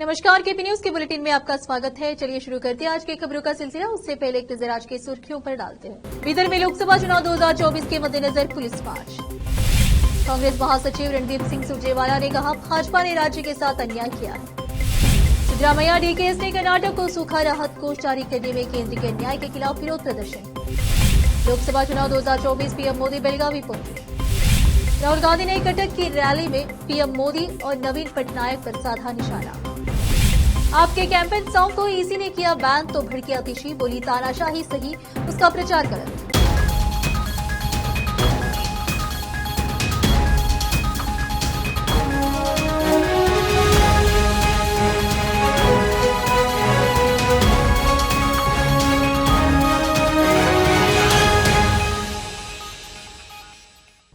नमस्कार, KP news के bulletin में आपका स्वागत है। चलिए शुरू करते हैं आज की खबरों का सिलसिला। उससे पहले एक नजर आज की सुर्खियों पर डालते हैं। बीदर में लोकसभा चुनाव 2024 के मद्देनजर पुलिस मार्च। कांग्रेस महासचिव रणदीप सिंह सुरजेवाला ने कहा, भाजपा ने राज्य के साथ अन्याय किया है। सिद्धरामैया डीकेएस ने कर्नाटक को सूखा राहत कोष जारी करने में केंद्र के अन्याय के खिलाफ विरोध प्रदर्शन। लोकसभा चुनाव 2024 पीएम मोदी बेलगावी पहुंचे। राहुल गांधी ने कटक की रैली में पीएम मोदी और नवीन पटनायक पर साधा निशाना। आपके कैंपेन सॉन्ग को ईसी ने किया बैन तो भड़की आतिशी, बोली तानाशाही सही, उसका प्रचार गलत।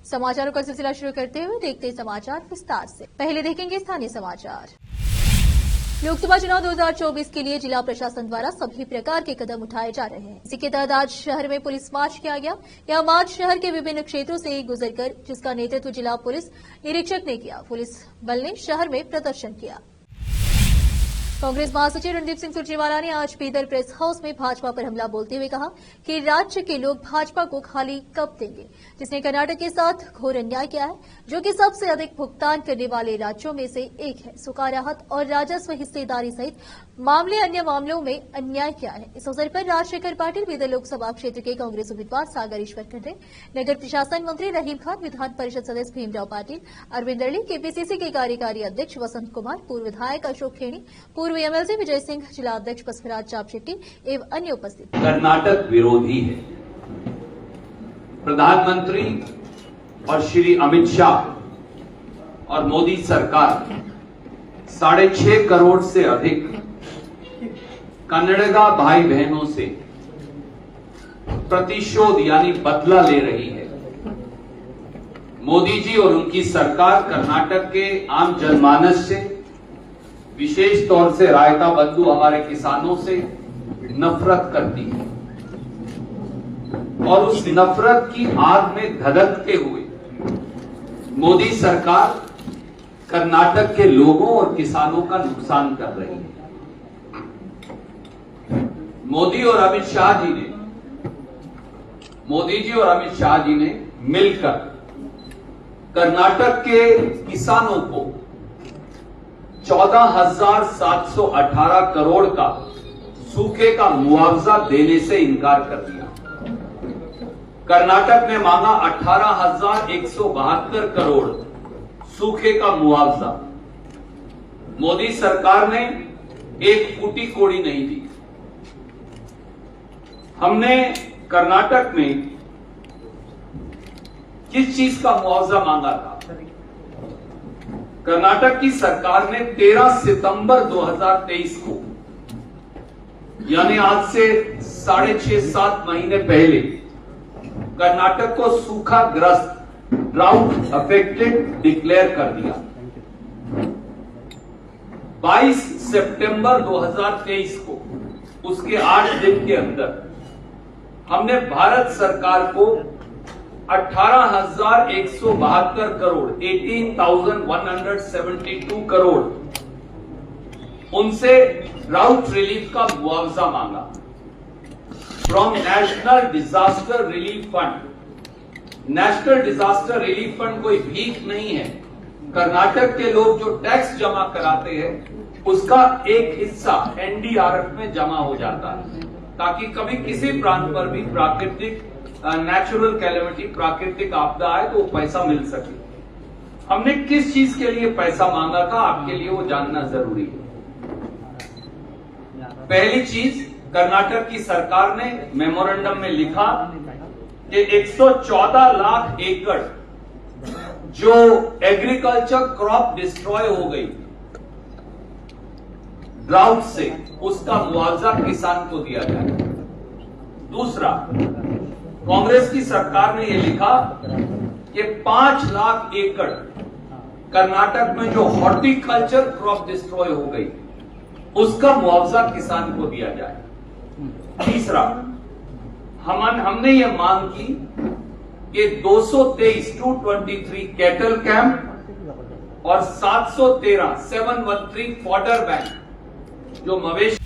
समाचारों का सिलसिला शुरू करते हुए देखते हैं समाचार विस्तार से। पहले देखेंगे स्थानीय समाचार। लोकसभा चुनाव 2024 के लिए जिला प्रशासन द्वारा सभी प्रकार के कदम उठाए जा रहे हैं। इसी के तहत आज शहर में पुलिस मार्च किया गया। यह मार्च शहर के विभिन्न क्षेत्रों से गुजरकर जिसका नेतृत्व जिला पुलिस निरीक्षक ने किया। पुलिस बल ने शहर में प्रदर्शन किया। कांग्रेस महासचिव रणदीप सिंह सुरजेवाला ने आज बीदर प्रेस हाउस में भाजपा पर हमला बोलते हुए कहा कि राज्य के लोग भाजपा को खाली कब देंगे, जिसने कर्नाटक के साथ घोर अन्याय किया है, जो कि सबसे अधिक भुगतान करने वाले राज्यों में से एक है। सूखा राहत और राजस्व हिस्सेदारी सहित अन्य मामलों में अन्याय किया है। इस अवसर पर राजशेखर पाटिल, बीदर लोकसभा क्षेत्र के कांग्रेस उम्मीदवार सागर ईश्वर खंडे, नगर प्रशासन मंत्री रहीम खान, विधान परिषद सदस्य भीमराव पाटिल, अरविंद अली, केपीसीसी के कार्यकारी अध्यक्ष वसंत कुमार, पूर्व विधायक अशोक खेणी, पूर्व एमएलसी विजय सिंह, जिला अध्यक्ष बसवराज चापशेट्टी एवं अन्य उपस्थित। कर्नाटक विरोधी है। प्रधानमंत्री और श्री अमित शाह और मोदी सरकार 6.5 करोड़ से अधिक कन्नड़गा भाई बहनों से प्रतिशोध यानी बदला ले रही है। मोदी जी और उनकी सरकार कर्नाटक के आम जनमानस से, विशेष तौर से रायता बंधु हमारे किसानों से नफरत करती है और उस नफरत की आग में धधकते हुए मोदी सरकार कर्नाटक के लोगों और किसानों का नुकसान कर रही है। मोदी जी और अमित शाह जी ने मिलकर कर्नाटक के किसानों को 14,718 करोड़ का सूखे का मुआवजा देने से इनकार कर दिया। कर्नाटक ने मांगा 18,172 करोड़ सूखे का मुआवजा। मोदी सरकार ने एक फूटी कोड़ी नहीं दी। हमने कर्नाटक में किस चीज का मुआवजा मांगा था? कर्नाटक की सरकार ने 13 सितंबर 2023 को, यानी आज से 6.5-7 महीने पहले, कर्नाटक को सूखाग्रस्त, ड्राउट अफेक्टेड डिक्लेयर कर दिया। 22 सितंबर 2023 को, उसके 8 दिन के अंदर हमने भारत सरकार को 18,172 करोड़ 18,172 करोड़ उनसे ड्राउट रिलीफ का मुआवजा मांगा from national disaster relief fund. National disaster relief fund कोई भीख नहीं है। कर्नाटक के लोग जो टैक्स जमा कराते हैं उसका एक हिस्सा एनडीआरएफ में जमा हो जाता है, ताकि कभी किसी प्रांत पर भी प्राकृतिक नेचुरल कैलेमिटी, प्राकृतिक आपदा आए तो पैसा मिल सके। हमने किस चीज के लिए पैसा मांगा था, आपके लिए वो जानना जरूरी है। पहली चीज, कर्नाटक की सरकार ने मेमोरेंडम में लिखा कि 114 लाख एकड़ जो एग्रीकल्चर क्रॉप डिस्ट्रॉय हो गई ड्राउट से, उसका मुआवजा किसान को दिया जाए। दूसरा, कांग्रेस की सरकार ने यह लिखा कि 5 लाख एकड़ कर्नाटक में जो हॉर्टिकल्चर क्रॉप डिस्ट्रॉय हो गई, उसका मुआवजा किसान को दिया जाए। तीसरा, हमने ये मांग की कि 223 कैटल कैंप और 713 फॉडर बैंक जो मवेशी।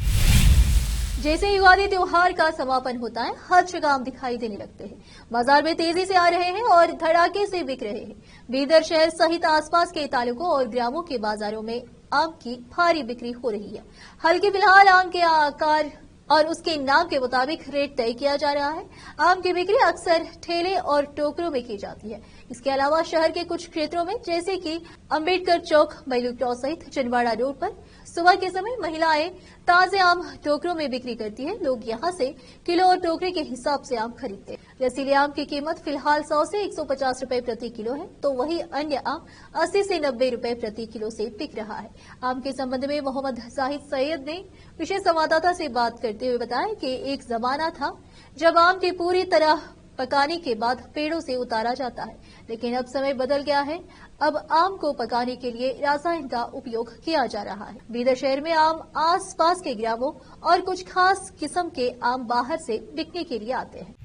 जैसे ही युगादी त्योहार का समापन होता है, हर जगह आम दिखाई देने लगते हैं। बाजार में तेजी से आ रहे हैं और धड़ाके से बिक रहे हैं। बीदर शहर सहित आसपास के तालुकों और ग्रामों के बाजारों में आम की भारी बिक्री हो रही है। हालांकि फिलहाल आम के आकार और उसके नाम के मुताबिक रेट तय किया जा रहा है। आम की बिक्री अक्सर ठेले और टोकरों में की जाती है। इसके अलावा शहर के कुछ क्षेत्रों में जैसे कि अंबेडकर चौक, मैलू क्रॉस सहित चिनवाड़ा रोड पर सुबह के समय महिलाएं ताजे आम टोकरों में बिक्री करती है। लोग यहां से किलो और टोकरे के हिसाब से आम खरीदते हैं। रसीले आम की कीमत फिलहाल 100 से 150 रुपए प्रति किलो है, तो वही अन्य आम 80 से 90 रुपए प्रति किलो से बिक रहा है। आम के संबंध में मोहम्मद जाहिद सैयद ने विशेष संवाददाता से बात करते हुए बताया कि एक जमाना था जब आम की पूरी तरह पकाने के बाद पेड़ों से उतारा जाता है, लेकिन अब समय बदल गया है। अब आम को पकाने के लिए रासायन का उपयोग किया जा रहा है। बीदर शहर में आम आसपास के ग्रामों और कुछ खास किस्म के आम बाहर से बिकने के लिए आते हैं।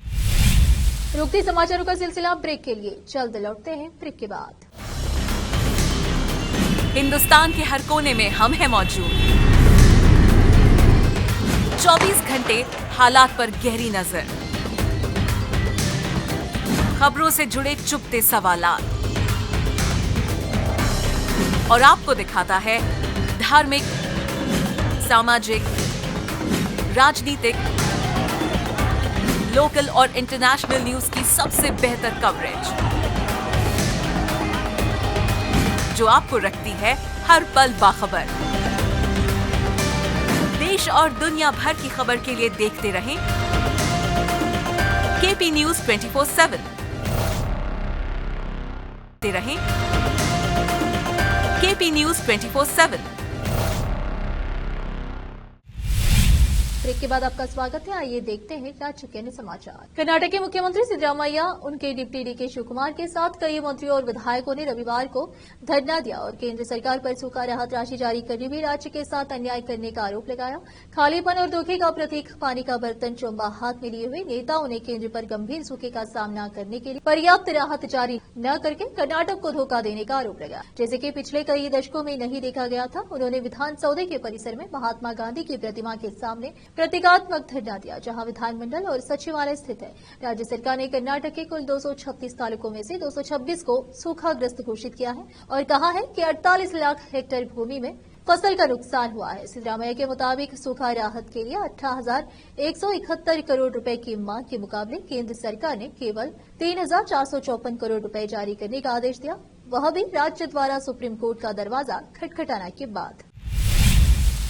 रुकती समाचारों का सिलसिला ब्रेक के लिए, जल्द लौटते हैं ब्रेक के बाद। हिंदुस्तान के हर कोने में हम हैं मौजूद। 24 घंटे हालात पर गहरी नजर, खबरों से जुड़े चुपते सवालात और आपको दिखाता है धार्मिक, सामाजिक, राजनीतिक, लोकल और इंटरनेशनल न्यूज की सबसे बेहतर कवरेज जो आपको रखती है हर पल बाखबर। देश और दुनिया भर की खबर के लिए देखते रहें केपी न्यूज 24/7। रहें केपी न्यूज 24/7। ब्रेक के बाद आपका स्वागत है। आइए देखते हैं राज्य के अन्य समाचार। कर्नाटक के मुख्यमंत्री सिद्धरामैया, उनके डिप्टी डीके शिवकुमार के साथ कई मंत्रियों और विधायकों ने रविवार को धरना दिया और केंद्र सरकार पर सूखा राहत राशि जारी करने में राज्य के साथ अन्याय करने का आरोप लगाया। खालीपन और धोखे का प्रतीक पानी का बर्तन चोंबा हाथ में लिए हुए नेताओं ने केंद्र पर गंभीर सूखे का सामना करने के लिए पर्याप्त राहत जारी न करके कर्नाटक को धोखा देने का आरोप लगाया, जैसे कि पिछले कई दशकों में नहीं देखा गया था। उन्होंने विधान सौदे के परिसर में महात्मा गांधी की प्रतिमा के सामने प्रतीकात्मक धरना दिया, जहां विधानमंडल और सचिवालय स्थित है। राज्य सरकार ने कर्नाटक के कुल 236 तालुकों में से 226 को सूखाग्रस्त घोषित किया है और कहा है कि 48 लाख हेक्टेयर भूमि में फसल का नुकसान हुआ है। सिद्धरामैया के मुताबिक सूखा राहत के लिए 18,171 करोड़ रुपए की मांग के मुकाबले केंद्र सरकार ने केवल 3,454 करोड़ रुपए जारी करने का आदेश दिया, वह भी राज्य द्वारा सुप्रीम कोर्ट का दरवाजा खटखटाने के बाद।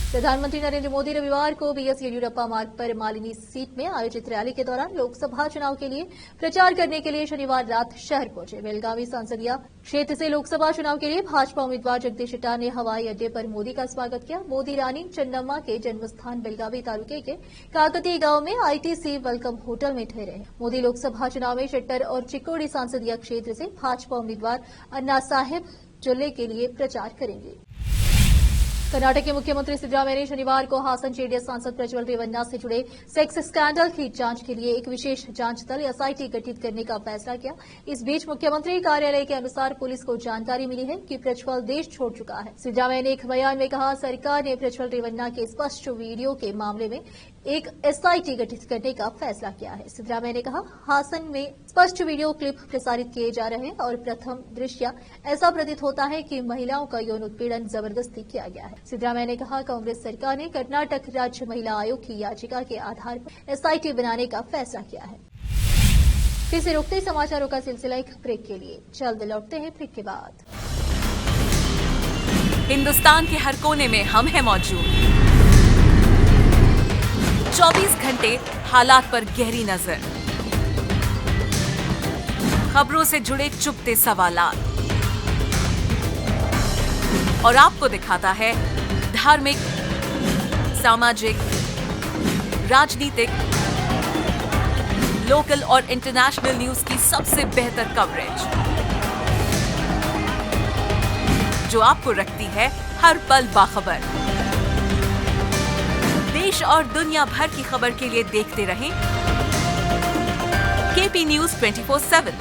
प्रधानमंत्री नरेंद्र मोदी रविवार को बीएस येडियुरप्पा मार्ग पर मालिनी सीट में आयोजित रैली के दौरान लोकसभा चुनाव के लिए प्रचार करने के लिए शनिवार रात शहर पहुंचे। बेलगावी संसदीय क्षेत्र से लोकसभा चुनाव के लिए भाजपा उम्मीदवार जगदीश शेट्टार ने हवाई अड्डे पर मोदी का स्वागत किया। मोदी रानी चन्नम्मा के जन्मस्थान बेलगावी तालुके के काकती गांव में आईटीसी वेलकम होटल में ठहरे। मोदी लोकसभा चुनाव में शेट्टर और चिक्कोडी संसदीय क्षेत्र से भाजपा उम्मीदवार अन्ना साहेब जुल्ले के लिए प्रचार करेंगे। कर्नाटक के मुख्यमंत्री सिद्धरामैया ने शनिवार को हासन जेडीएस सांसद प्रज्वल रेवन्ना से जुड़े सेक्स स्कैंडल की जांच के लिए एक विशेष जांच दल एसआईटी गठित करने का फैसला किया। इस बीच मुख्यमंत्री कार्यालय के अनुसार पुलिस को जानकारी मिली है कि प्रज्वल देश छोड़ चुका है। सिद्धरामैया ने एक बयान में कहा, सरकार ने प्रज्वल रेवन्ना के स्पष्ट वीडियो के मामले में एक एसआईटी गठित करने का फैसला किया है। सिद्धरामैया ने कहा, हासन में स्पष्ट वीडियो क्लिप प्रसारित किए जा रहे हैं और प्रथम दृष्टया ऐसा प्रतीत होता है कि महिलाओं का यौन उत्पीड़न जबरदस्ती किया गया है। सिद्धरामैया ने कहा, कांग्रेस सरकार ने कर्नाटक राज्य महिला आयोग की याचिका के आधार पर एसआईटी बनाने का फैसला किया है। फिर से रुकते समाचारों का सिलसिला एक ब्रेक के लिए, जल्द लौटते हैं ब्रेक के बाद। हिंदुस्तान के हर कोने में हम हैं मौजूद। 24 घंटे हालात पर गहरी नजर, खबरों से जुड़े चुपते सवालात और आपको दिखाता है धार्मिक, सामाजिक, राजनीतिक, लोकल और इंटरनेशनल न्यूज की सबसे बेहतर कवरेज जो आपको रखती है हर पल बाखबर। देश और दुनिया भर की खबर के लिए देखते रहें केपी न्यूज 24/7।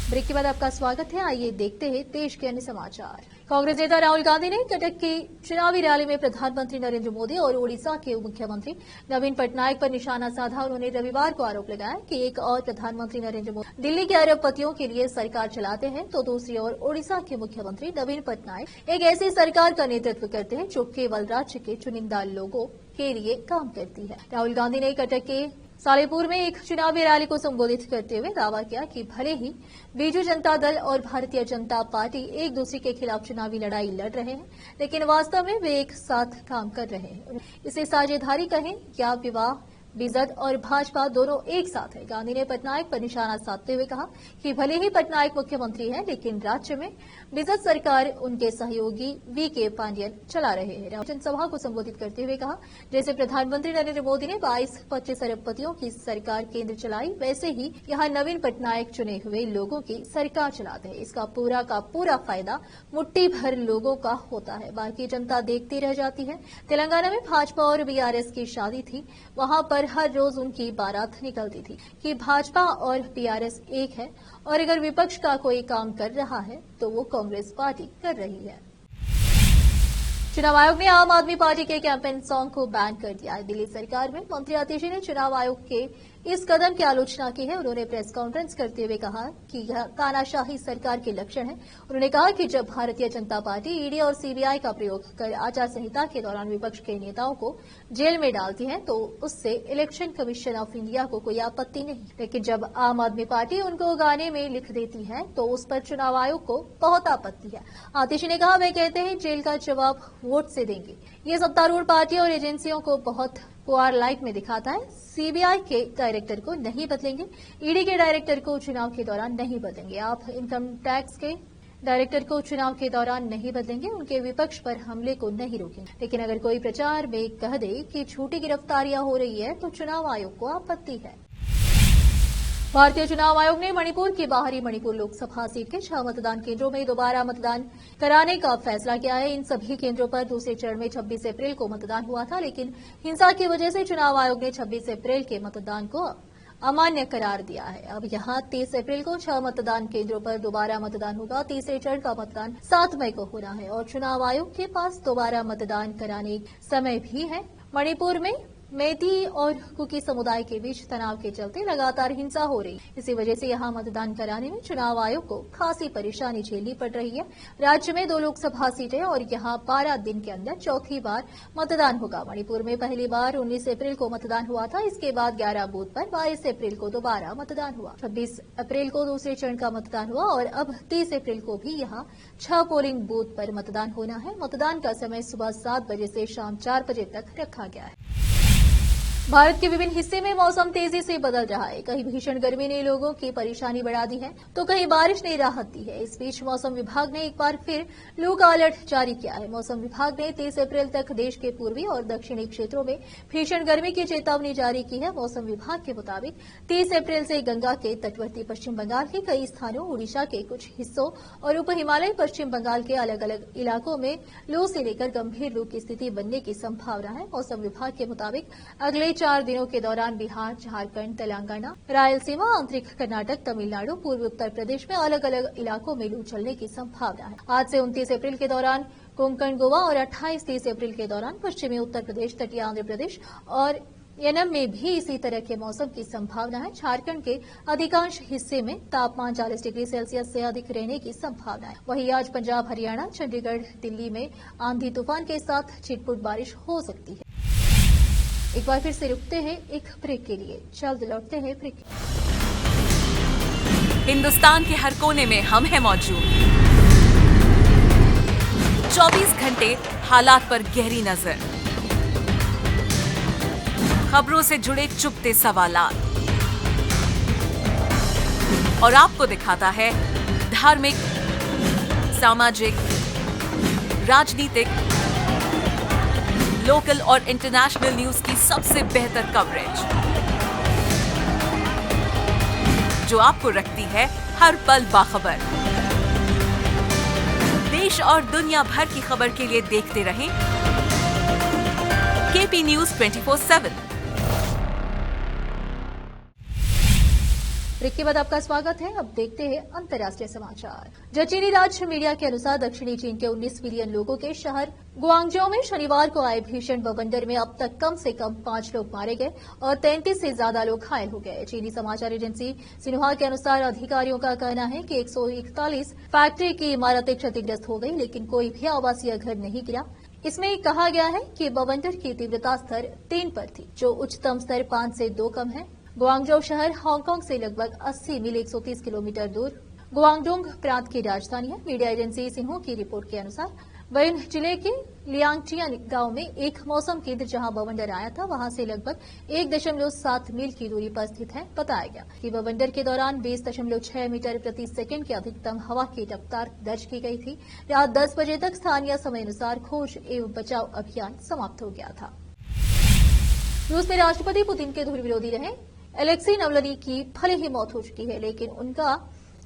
ब्रेक के बाद आपका स्वागत है। आइए देखते हैं देश के अन्य समाचार। कांग्रेस नेता राहुल गांधी ने कटक की चुनावी रैली में प्रधानमंत्री नरेंद्र मोदी और ओडिशा के मुख्यमंत्री नवीन पटनायक पर निशाना साधा। उन्होंने रविवार को आरोप लगाया कि एक और प्रधानमंत्री नरेंद्र मोदी दिल्ली के अरबपतियों के लिए सरकार चलाते हैं, तो दूसरी ओर ओडिशा के मुख्यमंत्री नवीन पटनायक एक ऐसी सरकार का नेतृत्व करते हैं जो केवल राज्य के चुनिंदा लोगों के लिए काम करती है। राहुल गांधी ने कटक के सालेपुर में एक चुनावी रैली को संबोधित करते हुए दावा किया कि भले ही बीजू जनता दल और भारतीय जनता पार्टी एक दूसरे के खिलाफ चुनावी लड़ाई लड़ रहे हैं, लेकिन वास्तव में वे एक साथ काम कर रहे हैं। इसे साझेदारी कहें या विवाह, बीजेपी और भाजपा दोनों एक साथ है। गांधी ने पटनायक पर निशाना साधते हुए कहा कि भले ही पटनायक मुख्यमंत्री हैं, लेकिन राज्य में बीजेपी सरकार उनके सहयोगी वीके पांडियन चला रहे हैं। जनसभा को संबोधित करते हुए कहा, जैसे प्रधानमंत्री नरेंद्र मोदी ने 22-25 अरबपतियों की सरकार केंद्र चलाई, वैसे ही यहाँ नवीन पटनायक चुने हुए लोगों की सरकार चलाते हैं। इसका पूरा का पूरा फायदा मुट्ठी भर लोगों का होता है, बाकी जनता देखती रह जाती है। तेलंगाना में भाजपा और बीआरएस की शादी थी, वहां पर हर रोज उनकी बारात निकलती थी कि भाजपा और बीआरएस एक है, और अगर विपक्ष का कोई काम कर रहा है तो वो कांग्रेस पार्टी कर रही है। चुनाव आयोग ने आम आदमी पार्टी के कैंपेन सॉन्ग को बैन कर दिया है। दिल्ली सरकार में मंत्री आतिशी ने चुनाव आयोग के इस कदम की आलोचना की है। उन्होंने प्रेस कॉन्फ्रेंस करते हुए कहा कि यह तानाशाही सरकार के लक्षण है। उन्होंने कहा कि जब भारतीय जनता पार्टी ईडी और सीबीआई का प्रयोग कर आचार संहिता के दौरान विपक्ष के नेताओं को जेल में डालती है तो उससे इलेक्शन कमीशन ऑफ इंडिया को कोई आपत्ति नहीं, लेकिन जब आम आदमी पार्टी उनको गाने में लिख देती है तो उस पर चुनाव आयोग को बहुत आपत्ति है। आतिशी ने कहा, वे कहते हैं जेल का जवाब वोट से देंगे। ये सत्तारूढ़ पार्टी और एजेंसियों को बहुत पुआर लाइट में दिखाता है। सीबीआई के डायरेक्टर को नहीं बदलेंगे, ईडी के डायरेक्टर को चुनाव के दौरान नहीं बदलेंगे, आप इनकम टैक्स के डायरेक्टर को चुनाव के दौरान नहीं बदलेंगे, उनके विपक्ष पर हमले को नहीं रोकेंगे। लेकिन अगर कोई प्रचार में कह दे कि झूठी गिरफ्तारियां हो रही है तो चुनाव आयोग को आपत्ति है। भारतीय चुनाव आयोग ने मणिपुर की बाहरी मणिपुर लोकसभा सीट के 6 मतदान केंद्रों में दोबारा मतदान कराने का फैसला किया है। इन सभी केंद्रों पर दूसरे चरण में 26 अप्रैल को मतदान हुआ था, लेकिन हिंसा की वजह से चुनाव आयोग ने 26 अप्रैल के मतदान को अमान्य करार दिया है। अब यहां 30 अप्रैल को 6 मतदान केंद्रों पर दोबारा मतदान होगा। तीसरे चरण का मतदान 7 मई को होना है और चुनाव आयोग के पास दोबारा मतदान कराने समय भी है। मणिपुर में मेती और कुकी समुदाय के बीच तनाव के चलते लगातार हिंसा हो रही है। इसी वजह से यहां मतदान कराने में चुनाव आयोग को खासी परेशानी झेलनी पड़ रही है। राज्य में 2 लोकसभा सीटें और यहां 12 दिन के अंदर चौथी बार मतदान होगा। मणिपुर में पहली बार 19 अप्रैल को मतदान हुआ था, इसके बाद 11 बूथ पर 22 अप्रैल को दोबारा मतदान हुआ। 26 अप्रैल को दूसरे चरण का मतदान हुआ और अब 30 अप्रैल को भी यहां 6 पोलिंग बूथ पर मतदान होना है। मतदान का समय सुबह 7 बजे से शाम 4 बजे तक रखा गया है। भारत के विभिन्न हिस्से में मौसम तेजी से बदल रहा है। कहीं भीषण गर्मी ने लोगों की परेशानी बढ़ा दी है तो कहीं बारिश ने राहत दी है। इस बीच मौसम विभाग ने एक बार फिर लू का अलर्ट जारी किया है। मौसम विभाग ने 30 अप्रैल तक देश के पूर्वी और दक्षिणी क्षेत्रों में भीषण गर्मी की चेतावनी जारी की है। मौसम विभाग के मुताबिक 30 अप्रैल से गंगा के तटवर्ती पश्चिम बंगाल के कई स्थानों, उड़ीसा के कुछ हिस्सों और उप हिमालय पश्चिम बंगाल के अलग अलग इलाकों में लू से लेकर गंभीर लू की स्थिति बनने की संभावना है। मौसम विभाग के मुताबिक अगले 4 दिनों के दौरान बिहार, झारखंड, तेलंगाना, रायलसीमा, आंतरिक कर्नाटक, तमिलनाडु, पूर्वी उत्तर प्रदेश में अलग अलग इलाकों में लू चलने की संभावना है। आज से 29 अप्रैल के दौरान कोंकण, गोवा और 28-30 अप्रैल के दौरान पश्चिमी उत्तर प्रदेश, तटीय आंध्र प्रदेश और यनम में भी इसी तरह के मौसम की संभावना है। झारखंड के अधिकांश हिस्से में तापमान 40 डिग्री सेल्सियस से अधिक रहने की संभावना है। वहीं आज पंजाब, हरियाणा, चंडीगढ़, दिल्ली में आंधी तूफान के साथ छिटपुट बारिश हो सकती है। एक बार फिर से रुकते हैं एक ब्रेक के लिए, जल्द लौटते हैं ब्रेक। हिंदुस्तान के हर कोने में हम हैं मौजूद। 24 घंटे हालात पर गहरी नजर, खबरों से जुड़े चुपते सवालात और आपको दिखाता है धार्मिक, सामाजिक, राजनीतिक, लोकल और इंटरनेशनल न्यूज की सबसे बेहतर कवरेज जो आपको रखती है हर पल बाखबर। देश और दुनिया भर की खबर के लिए देखते रहें केपी न्यूज 24/7। ब्रेक के बाद आपका स्वागत है। अब देखते हैं अंतर्राष्ट्रीय समाचार। जो चीनी राज्य मीडिया के अनुसार दक्षिणी चीन के 19 मिलियन लोगों के शहर गुआंगझो में शनिवार को आए भीषण बवंडर में अब तक कम से कम 5 लोग मारे गए और 33 से ज्यादा लोग घायल हो गए। चीनी समाचार एजेंसी सिन्हुआ के अनुसार अधिकारियों का कहना है कि 141 फैक्ट्री की इमारतें क्षतिग्रस्त हो गई, लेकिन कोई भी आवासीय घर नहीं गिरा। इसमें कहा गया है कि बवंडर की तीव्रता स्तर 3 पर थी, जो उच्चतम स्तर 5 से 2 कम है। गुआंगझो शहर हांगकांग से लगभग 80 मील 130 किलोमीटर दूर गुआंगडोंग प्रांत की राजधानी है। मीडिया एजेंसी सिन्हुआ की रिपोर्ट के अनुसार वयन जिले के लियांगटियन गांव में एक मौसम केंद्र जहां बवंडर आया था, वहां से लगभग 1.7 मील की दूरी पर स्थित है। बताया गया कि बवंडर के दौरान 20.6 मीटर प्रति सेकंड की अधिकतम हवा की रफ्तार दर्ज की गई थी। रात 10 बजे तक स्थानीय समय अनुसार खोज एवं बचाव अभियान समाप्त हो गया था। रूस में राष्ट्रपति पुतिन के धुर विरोधी रहे एलेक्सी नवलनी की भले ही मौत हो चुकी है, लेकिन उनका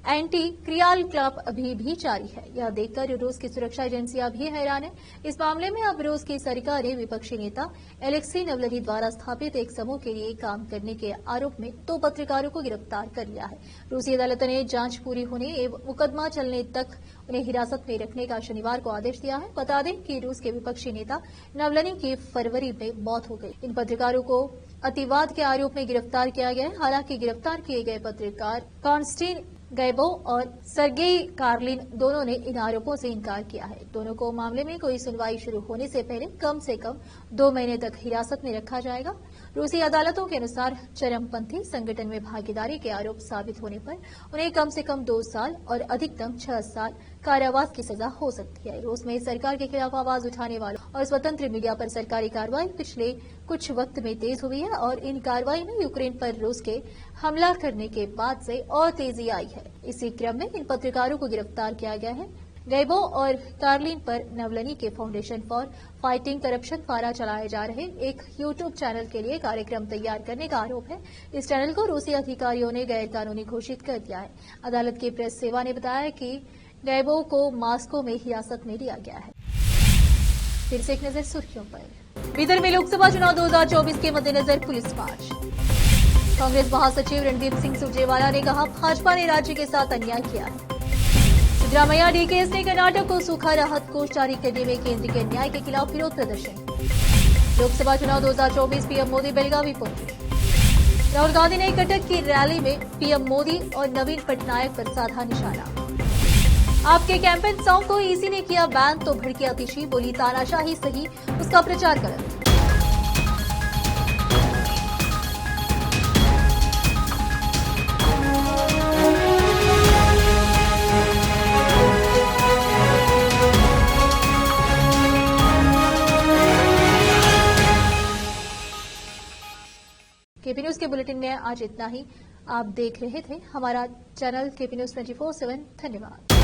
एंटी क्रियाल क्लब अभी भी जारी है। यह देखकर रूस की सुरक्षा एजेंसियां भी हैरान है। इस मामले में अब रूस की सरकार ने विपक्षी नेता एलेक्सी नवलनी द्वारा स्थापित एक समूह के लिए काम करने के आरोप में 2 पत्रकारों को गिरफ्तार कर लिया है। रूसी अदालत ने जांच पूरी होने एवं मुकदमा चलने तक उन्हें हिरासत में रखने का शनिवार को आदेश दिया है। बता दें कि रूस के विपक्षी नेता नवलनी की फरवरी में मौत हो गई। इन पत्रकारों को अतिवाद के आरोप में गिरफ्तार किया गया है। हालांकि गिरफ्तार किए गए पत्रकार कॉन्स्टेंटिन गैबो और सर्गेई कार्लिन दोनों ने इन आरोपों से इनकार किया है। दोनों को मामले में कोई सुनवाई शुरू होने से पहले कम 2 महीने तक हिरासत में रखा जाएगा। रूसी अदालतों के अनुसार चरमपंथी संगठन में भागीदारी के आरोप साबित होने पर उन्हें कम से कम 2 साल और अधिकतम 6 साल कारावास की सजा हो सकती है। रूस में सरकार के खिलाफ आवाज उठाने वालों और स्वतंत्र मीडिया पर सरकारी कार्रवाई पिछले कुछ वक्त में तेज हुई है और इन कार्रवाई में यूक्रेन पर रूस के हमला करने के बाद से और तेजी आई है। इसी क्रम में इन पत्रकारों को गिरफ्तार किया गया है। गैबो और कार्लिन पर नवलनी के फाउंडेशन फॉर फाइटिंग करप्शन द्वारा चलाए जा रहे एक यूट्यूब चैनल के लिए कार्यक्रम तैयार करने का आरोप है। इस चैनल को रूसी अधिकारियों ने गैर कानूनी घोषित कर दिया है। अदालत की प्रेस सेवा ने बताया कि गैबो को मास्को में हिरासत में लिया गया है। फिर से एक नजर सुर्खियों पर। बीदर में लोकसभा चुनाव 2024 के मद्देनजर पुलिस मार्च। कांग्रेस महासचिव रणदीप सिंह सुरजेवाला ने कहा, भाजपा ने राज्य के साथ अन्याय किया है। सिद्धरामैया डीकेएस ने कर्नाटक को सूखा राहत कोष जारी करने में केंद्र के अन्याय के खिलाफ विरोध प्रदर्शन। लोकसभा चुनाव 2024 पीएम मोदी बेलगावी पहुंचे। राहुल गांधी ने कटक की रैली में पीएम मोदी और नवीन पटनायक पर साधा निशाना। आपके कैंपेन सॉन्ग को ईसी ने किया बैन तो भड़की आतिशी, बोली तानाशाही सही, उसका प्रचार गलत। केपी न्यूज के बुलेटिन में आज इतना ही। आप देख रहे थे हमारा चैनल केपी न्यूज 24/7। धन्यवाद।